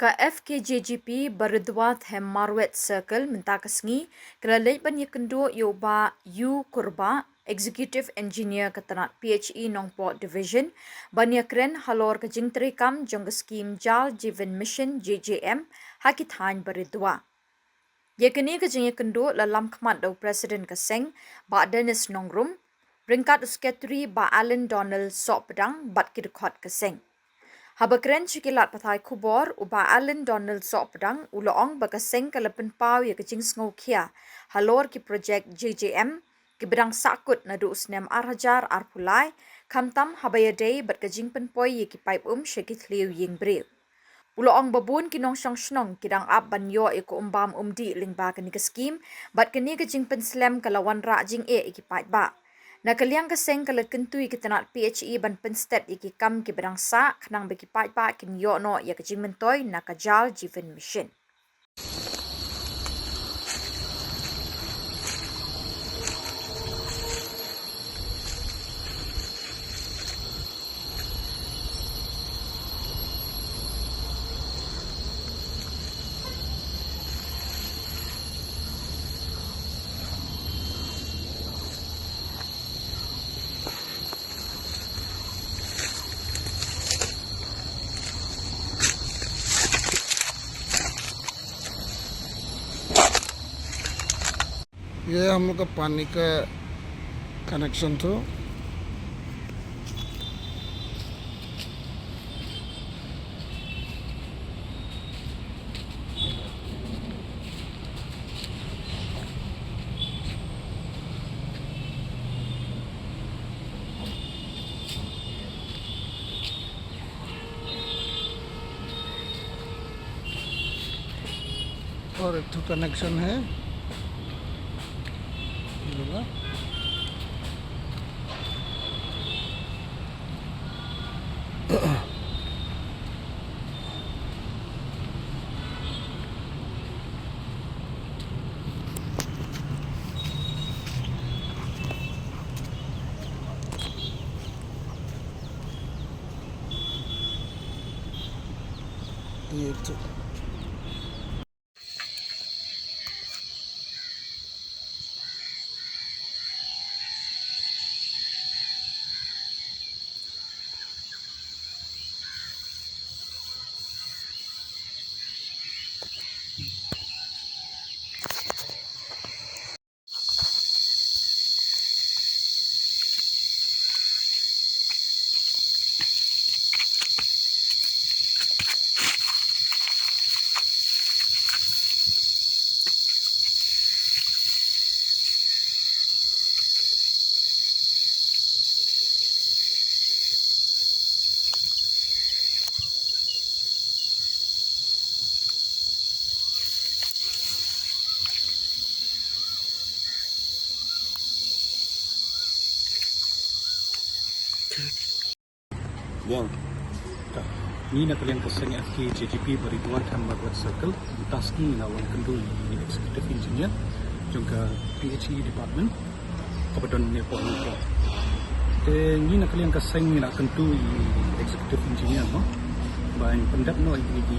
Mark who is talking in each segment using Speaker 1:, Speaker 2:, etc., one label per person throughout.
Speaker 1: Ka Fkjgp Baridua them Marwet Circle minta kesengi kelalai ban yekendo yoba yu kurba Executive Engineer ketanat PHE Nongport Division ban yakren Halor ke Jingtreikam jong skim Jal Jiven Mission JJM hakithan Baridua. Yakeni ke yekendo lalam khmat do President keseng ba Dennis Nongrum ringkat Secretary ba Alan Donald Sok Pedang bat kidkot keseng. Habakren cikilat pathai Khubor uba Alan Donald Sok Pedang uloong bakaseng kalapan pau ya kecing Sngewkhia Halor ki Projek JJM ki bedang sakut nadu usnem arhajar arpulai kamtam habayadei bat kajing penpoi ya ki paip syakit liu ying briu. Uloong babun kinong syang shnong kidang ab banyo iko umbam umdi lingba kani ke skim bat kani kajing penslam kalawan ra jing iki paip ba. Nakaliang kaseng kalat kentui ketanat PHE ban penstet iki kam ki bedang sa kenang beki pat kin yo no ya kajing mentoy nakajal Jiven Mission.
Speaker 2: ये हम लोग का पानी का कनेक्शन था। और एक तो कनेक्शन है ये तो
Speaker 3: Yang ni nak kalian kesan Fkjgp Baridua dan Marwet Circle taski lawan kendul Executive Engineer juga PHE Department Khubor NEHU. Ni nak kalian kesan nak kendul Executive Engineer no. Bahan pendap no ini di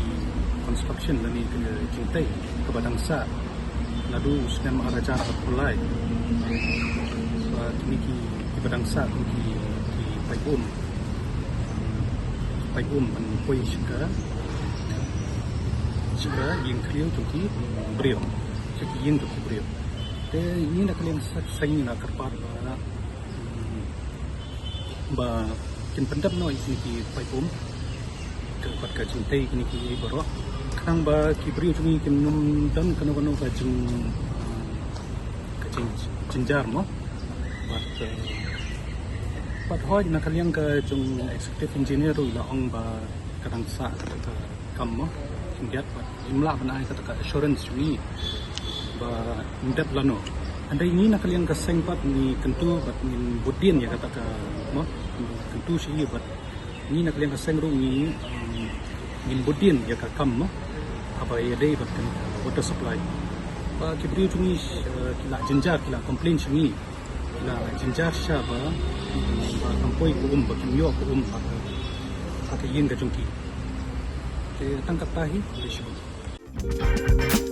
Speaker 3: construction dan ini kena cintai kepadang sa lalu usnam arajar apulai. Ini ki kepadang sa ki paipum man poi syaka yang kriu tuki brio syaki yang tuki brio te ini nak kalian saing nak kerpat ba kin pendap no isi ki paipum kerpat ka cintai kini ki baro kang ba ki brio tumi kin num dan kano ba jing kacing jinjar mo Pat hoi nak kalian ke jung Executive Engineer tu lah ong ba kadang sa kata kamu ingat pat imla banai kata assurance ni ba ingat lano anda ini nak kalian ke seng pat ni tentu bat ni budin ya kata ka mo tentu sih bat ini nak kalian ke seng ru ni budin ya ka kamu apa ya dei bat water supply ba kibri juni kila jenjar kila complain sini kila jenjar syaba kampoi ko bakin yo ko kata yin ka jungki tangkap tahi di Shillong.